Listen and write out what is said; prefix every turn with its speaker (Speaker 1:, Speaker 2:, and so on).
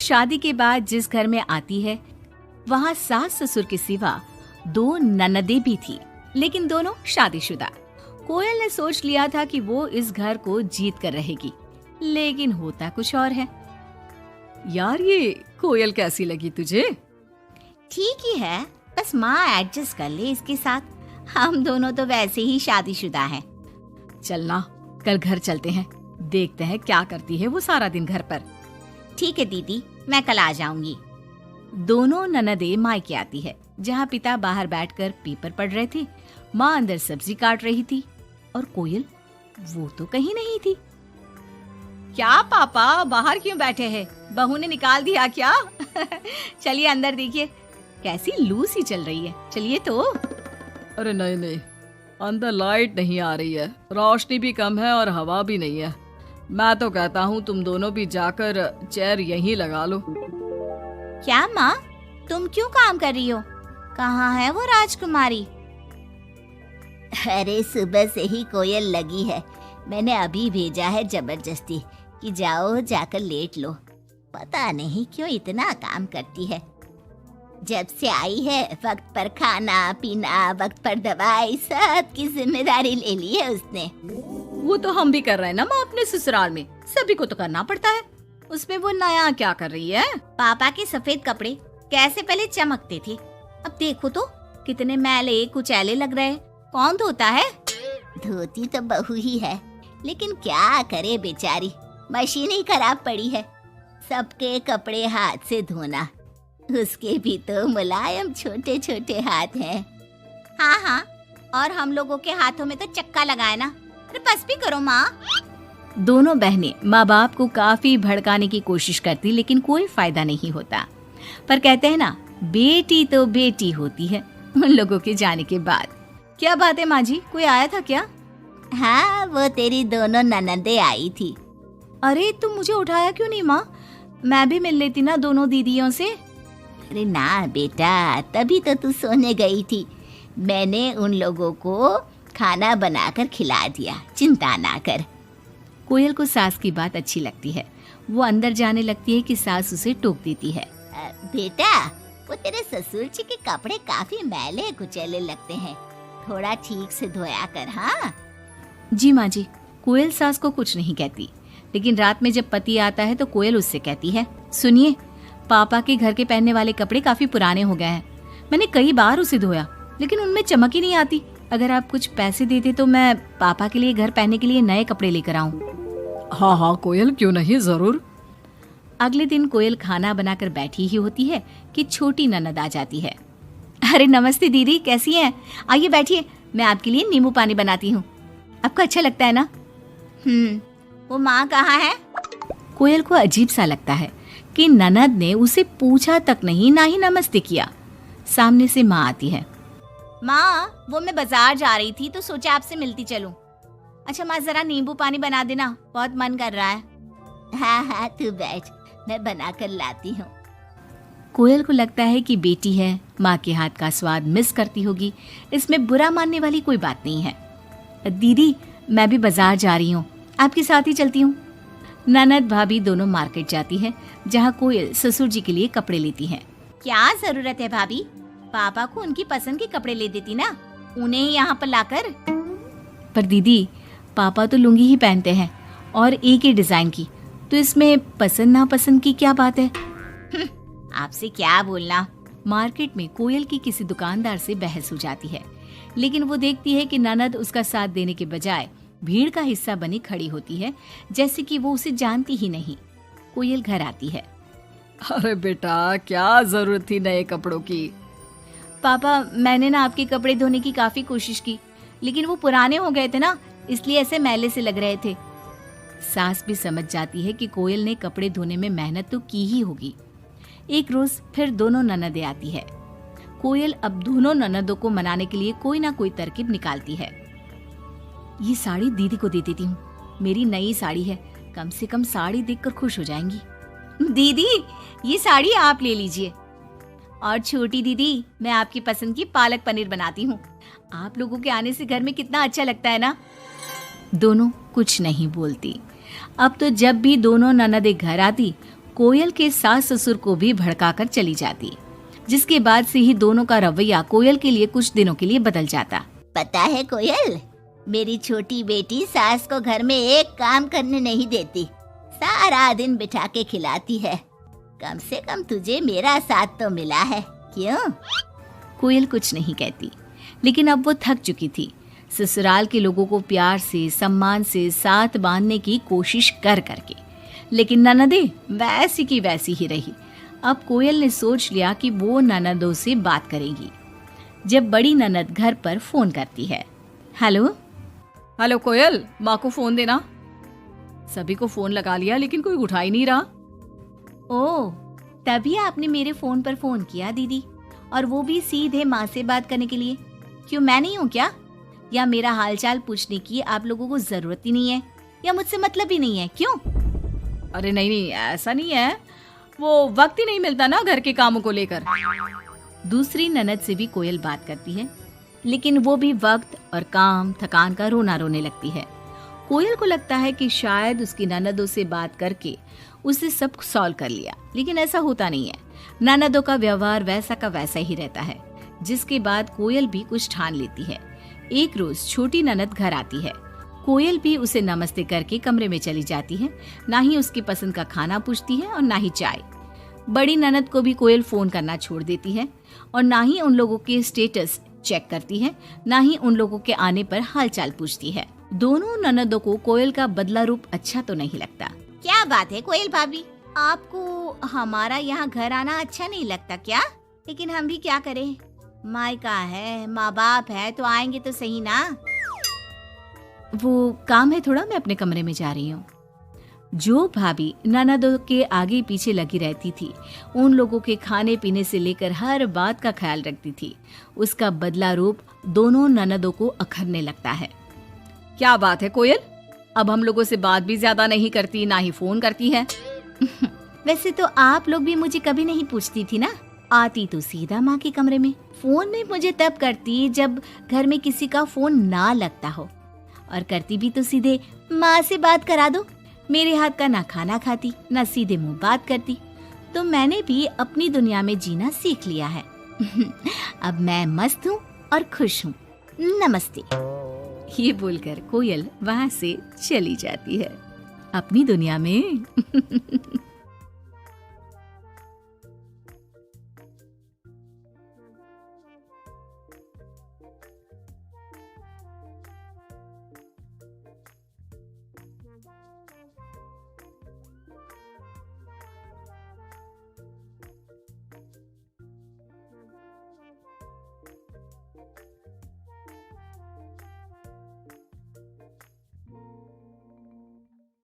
Speaker 1: शादी के बाद जिस घर में आती है वहाँ सास ससुर के सिवा 2 ननदें भी थी, लेकिन दोनों शादीशुदा। कोयल ने सोच लिया था कि वो इस घर को जीत कर रहेगी, लेकिन होता कुछ और है। यार, ये कोयल कैसी लगी तुझे?
Speaker 2: ठीक ही है, बस माँ एडजस्ट कर ले इसके साथ। हम दोनों तो वैसे ही शादीशुदा हैं।
Speaker 1: चलना, कल घर चलते हैं, देखते हैं क्या करती है वो सारा दिन घर पर।
Speaker 2: ठीक है दीदी, मैं कल आ जाऊंगी।
Speaker 1: दोनों ननदें मायके आती है, जहाँ पिता बाहर बैठकर पेपर पढ़ रहे थे, माँ अंदर सब्जी काट रही थी और कोयल वो तो कहीं नहीं थी। क्या पापा, बाहर क्यों बैठे हैं? बहू ने निकाल दिया क्या? चलिए अंदर देखिए, कैसी लू सी चल रही है। चलिए तो।
Speaker 3: अरे नहीं नहीं, अंदर लाइट नहीं आ रही है, रोशनी भी कम है और हवा भी नहीं है। मैं तो कहता हूँ तुम दोनों भी जाकर चेयर यहीं लगा लो।
Speaker 2: क्या माँ, तुम क्यों काम कर रही हो? कहाँ है वो राजकुमारी? अरे सुबह से ही कोयल लगी है, मैंने अभी भेजा है जबरदस्ती कि जाओ जाकर लेट लो। पता नहीं क्यों इतना काम करती है। जब से आई है वक्त पर खाना पीना, वक्त पर दवाई, सब की जिम्मेदारी ले ली है उसने।
Speaker 1: वो तो हम भी कर रहे हैं ना माँ, अपने ससुराल में सभी को तो करना पड़ता है। उसमें वो नया क्या कर रही है?
Speaker 2: पापा के सफेद कपड़े कैसे पहले चमकते थे, अब देखो तो कितने मैले कुचैले लग रहे। कौन धोता है? धोती तो बहू ही है, लेकिन क्या करे बेचारी, मशीन ही खराब पड़ी है। सबके कपड़े हाथ से धोना, उसके भी तो मुलायम छोटे छोटे हाथ हैं। हाँ, और हम लोगों के हाथों में तो चक्का लगाए ना। अरे बस भी करो माँ।
Speaker 1: दोनों बहनें माँ बाप को काफी भड़काने की कोशिश करती, लेकिन कोई फायदा नहीं होता। पर कहते हैं ना, बेटी तो बेटी होती है उन लोगों के जाने के बाद। क्या बात है माँ जी, कोई आया था क्या?
Speaker 2: हाँ, वो तेरी दोनों ननदें आई थी।
Speaker 1: अरे तुम मुझे उठाया क्यों नहीं माँ? मैं भी मिल लेती ना दोनों दीदियों से।
Speaker 2: अरे ना बेटा, तभी तो तू सोने गई थी। मैंने उन लोगों को खाना बनाकर खिला दिया, चिंता ना कर।
Speaker 1: कोयल को सास की बात अच्छी लगती है। वो अंदर जाने लगती है कि सास उसे टोक देती है।
Speaker 2: बेटा, वो तेरे ससुर जी के कपड़े काफी मैले कुचैले लगते हैं, थोड़ा ठीक से धोया कर। हाँ
Speaker 1: जी माँ जी। कोयल सास को कुछ नहीं कहती, लेकिन रात में जब पति आता है तो कोयल उससे कहती है, सुनिए, पापा के घर के पहनने वाले कपड़े काफी पुराने हो गए हैं। मैंने कई बार उसे धोया, लेकिन उनमें चमक ही नहीं आती। अगर आप कुछ पैसे देते तो मैं पापा के लिए घर पहनने के लिए नए कपड़े लेकर आऊं।
Speaker 3: हाँ कोयल, क्यों नहीं, जरूर।
Speaker 1: अगले दिन कोयल खाना बनाकर बैठी ही होती है कि छोटी ननद आ जाती है। अरे नमस्ते दीदी, कैसी हैं? आइए बैठिए, मैं आपके लिए नींबू पानी बनाती हूँ। आपको अच्छा लगता है ना?
Speaker 2: वो माँ कहाँ है?
Speaker 1: कोयल को अजीब सा लगता है कि ननद ने उसे पूछा तक नहीं, ना ही नमस्ते किया। सामने से माँ आती है।
Speaker 2: माँ, वो मैं बाजार जा रही थी तो सोचा आपसे मिलती चलूं। अच्छा माँ, जरा नींबू पानी बना देना, बहुत मन कर रहा है। हाँ, तू बैठ, मैं बना कर लाती हूँ।
Speaker 1: कोयल को लगता है कि बेटी है, माँ के हाथ का स्वाद मिस करती होगी। इसमें बुरा मानने वाली कोई बात नहीं है। दीदी, मैं भी बाजार जा रही हूँ, आपके साथ ही चलती हूँ। ननद भाभी दोनों मार्केट जाती है, जहाँ कोयल ससुर जी के लिए कपड़े लेती है।
Speaker 2: क्या जरूरत है भाभी, पापा को उनकी पसंद के कपड़े ले देती ना, उन्हें ही यहाँ पर लाकर।
Speaker 1: पर दीदी, पापा तो लुंगी ही पहनते हैं और एक ही डिजाइन की, तो इसमें पसंद नापसंद की क्या बात है?
Speaker 2: आपसे क्या बोलना।
Speaker 1: मार्केट में कोयल की किसी दुकानदार से बहस हो जाती है, लेकिन वो देखती है कि ननद उसका साथ देने के बजाय भीड़ का हिस्सा बनी खड़ी होती है, जैसे कि वो उसे जानती ही नहीं। कोयल घर आती है।
Speaker 3: अरे बेटा, क्या जरूरत थी नए कपड़ों की?
Speaker 1: पापा, मैंने ना आपके कपड़े धोने की काफी कोशिश की, लेकिन वो पुराने हो गए थे ना, इसलिए ऐसे मैले से लग रहे थे। सास भी समझ जाती है कि कोयल ने कपड़े धोने में मेहनत तो की ही होगी। एक रोज फिर दोनों ननदें आती है। कोयल अब दोनों ननदों को मनाने के लिए कोई ना कोई तरकीब निकालती है। ये साड़ी दीदी को दे देती हूँ, मेरी नई साड़ी है, कम से कम साड़ी देखकर खुश हो जाएंगी। दीदी, ये साड़ी आप ले लीजिए। और छोटी दीदी, मैं आपकी पसंद की पालक पनीर बनाती हूँ, आप लोगों के आने से घर में कितना अच्छा लगता है ना। दोनों कुछ नहीं बोलती। अब तो जब भी दोनों ननदें घर आती, कोयल के सास ससुर को भी भड़काकर चली जाती, जिसके बाद से ही दोनों का रवैया कोयल के लिए कुछ दिनों के लिए बदल जाता।
Speaker 2: पता है कोयल, मेरी छोटी बेटी सास को घर में एक काम करने नहीं देती, सारा दिन बिठा के खिलाती है। कम से कम तुझे मेरा साथ तो मिला है, क्यों?
Speaker 1: कोयल कुछ नहीं कहती, लेकिन अब वो थक चुकी थी। ससुराल के लोगों को प्यार से सम्मान से साथ बांधने की कोशिश कर करके, लेकिन ननदे वैसी की वैसी ही रही। अब कोयल ने सोच लिया कि वो ननदों से बात करेगी। जब बड़ी ननद घर पर फोन करती है। हेलो
Speaker 3: हेलो कोयल, माँ को फोन देना। सभी को फोन लगा लिया लेकिन कोई उठा ही नहीं रहा।
Speaker 1: ओह, तभी आपने मेरे फोन पर फोन किया दीदी, और वो भी सीधे माँ से बात करने के लिए। क्यों, मैं नहीं हूँ क्या? या मेरा हालचाल पूछने की आप लोगों को जरूरत ही नहीं है, या मुझसे मतलब ही नहीं है? क्यों?
Speaker 3: अरे नहीं, ऐसा नहीं है, वो वक्त ही नहीं मिलता ना घर के कामों को लेकर।
Speaker 1: दूसरी ननद से भी कोयल बात करती है, लेकिन वो भी वक्त और काम थकान का रोना रोने लगती है। कोयल को लगता है कि शायद उसकी ननदों से बात करके उससे सब सॉल्व कर लिया, लेकिन ऐसा होता नहीं है। ननदों का व्यवहार वैसा का वैसा ही रहता है। जिसके बाद कोयल भी कुछ ठान लेती है। एक रोज छोटी ननद घर आती है। कोयल भी उसे नमस्ते करके कमरे में चली जाती है। ना ही उसकी पसंद का खाना पूछती है और ना ही चाय। बड़ी ननद को भी कोयल फोन करना छोड़ देती है, और ना ही उन लोगों के स्टेटस चेक करती है, ना ही उन लोगों के आने पर हालचाल पूछती है। दोनों ननदों को कोयल का बदला रूप अच्छा तो नहीं लगता।
Speaker 2: क्या बात है कोयल भाभी, आपको हमारा यहाँ घर आना अच्छा नहीं लगता क्या? लेकिन हम भी क्या करें, मायका है, माँ बाप है, तो आएंगे तो सही ना।
Speaker 1: वो काम है थोड़ा, मैं अपने कमरे में जा रही हूँ। जो भाभी ननदों के आगे पीछे लगी रहती थी, उन लोगों के खाने पीने से लेकर हर बात का ख्याल रखती थी, उसका बदला रूप दोनों ननदों को अखरने लगता है।
Speaker 3: क्या बात है कोयल, अब हम लोगों से बात भी ज्यादा नहीं करती, ना ही फोन करती है।
Speaker 1: वैसे तो आप लोग भी मुझे कभी नहीं पूछती थी ना, आती तो सीधा माँ के कमरे में। फोन में मुझे तब करती जब घर में किसी का फोन ना लगता हो, और करती भी तो सीधे माँ से बात करा दो। मेरे हाथ का ना खाना खाती, ना सीधे मुंह बात करती। तो मैंने भी अपनी दुनिया में जीना सीख लिया है। अब मैं मस्त हूँ और खुश हूँ। नमस्ते। ये बोलकर कोयल वहाँ से चली जाती है अपनी दुनिया में।